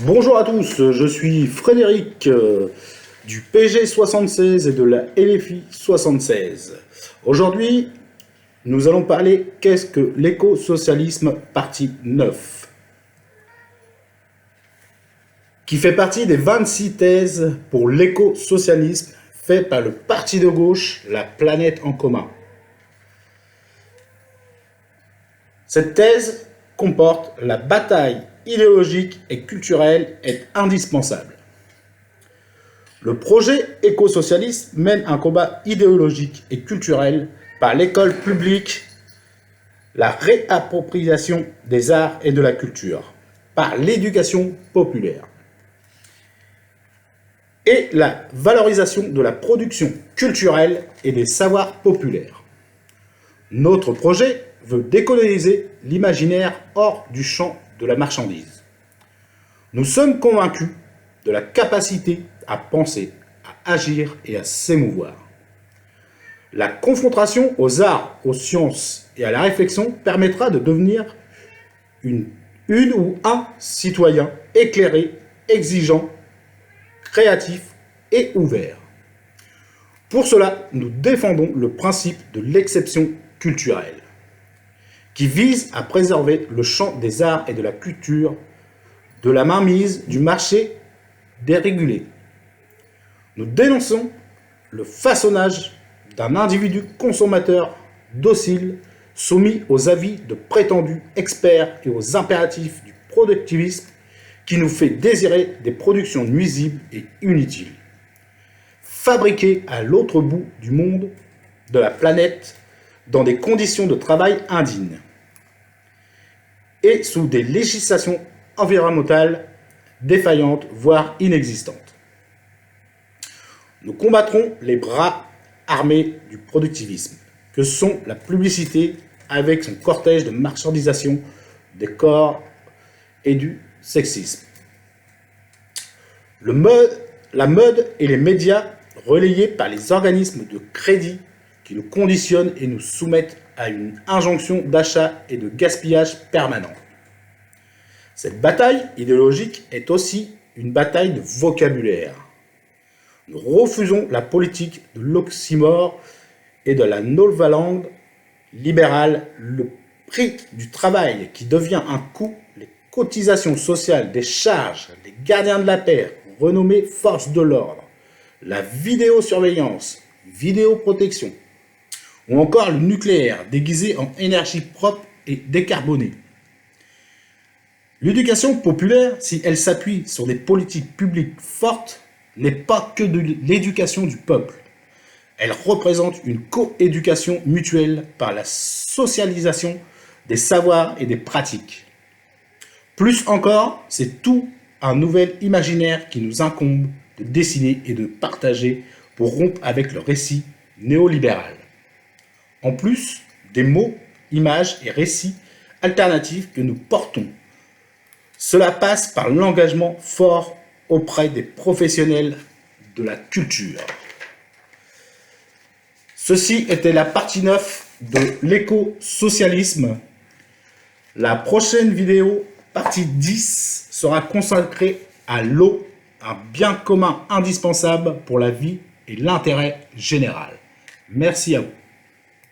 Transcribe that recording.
Bonjour à tous, je suis Frédéric du PG 76 et de la LFI 76. Aujourd'hui, nous allons parler qu'est-ce que l'écosocialisme partie 9, qui fait partie des 26 thèses pour l'écosocialisme fait par le parti de gauche La Planète en commun. Cette thèse comporte la bataille idéologique et culturelle est indispensable. Le projet écosocialiste mène un combat idéologique et culturel par l'école publique, la réappropriation des arts et de la culture, par l'éducation populaire et la valorisation de la production culturelle et des savoirs populaires. Notre projet veut décoloniser l'imaginaire hors du champ de la marchandise. Nous sommes convaincus de la capacité à penser, à agir et à s'émouvoir. La confrontation aux arts, aux sciences et à la réflexion permettra de devenir une ou un citoyen éclairé, exigeant, créatif et ouvert. Pour cela, nous défendons le principe de l'exception culturelle, qui vise à préserver le champ des arts et de la culture de la mainmise du marché dérégulé. Nous dénonçons le façonnage d'un individu consommateur docile soumis aux avis de prétendus experts et aux impératifs du productivisme qui nous fait désirer des productions nuisibles et inutiles, fabriquées à l'autre bout du monde, de la planète, dans des conditions de travail indignes et sous des législations environnementales défaillantes, voire inexistantes. Nous combattrons les bras armés du productivisme, que sont la publicité avec son cortège de marchandisation des corps et du sexisme. La mode et les médias relayés par les organismes de crédit qui nous conditionnent et nous soumettent à une injonction d'achat et de gaspillage permanent. Cette bataille idéologique est aussi une bataille de vocabulaire. Nous refusons la politique de l'oxymore et de la nouvelle-langue libérale, le prix du travail qui devient un coût, les cotisations sociales, des charges, les gardiens de la paix, renommés forces de l'ordre, la vidéosurveillance, vidéoprotection, ou encore le nucléaire déguisé en énergie propre et décarbonée. L'éducation populaire, si elle s'appuie sur des politiques publiques fortes, n'est pas que de l'éducation du peuple. Elle représente une coéducation mutuelle par la socialisation des savoirs et des pratiques. Plus encore, c'est tout un nouvel imaginaire qui nous incombe de dessiner et de partager pour rompre avec le récit néolibéral. En plus des mots, images et récits alternatifs que nous portons. Cela passe par l'engagement fort auprès des professionnels de la culture. Ceci était la partie 9 de l'écosocialisme. La prochaine vidéo, partie 10, sera consacrée à l'eau, un bien commun indispensable pour la vie et l'intérêt général. Merci à vous.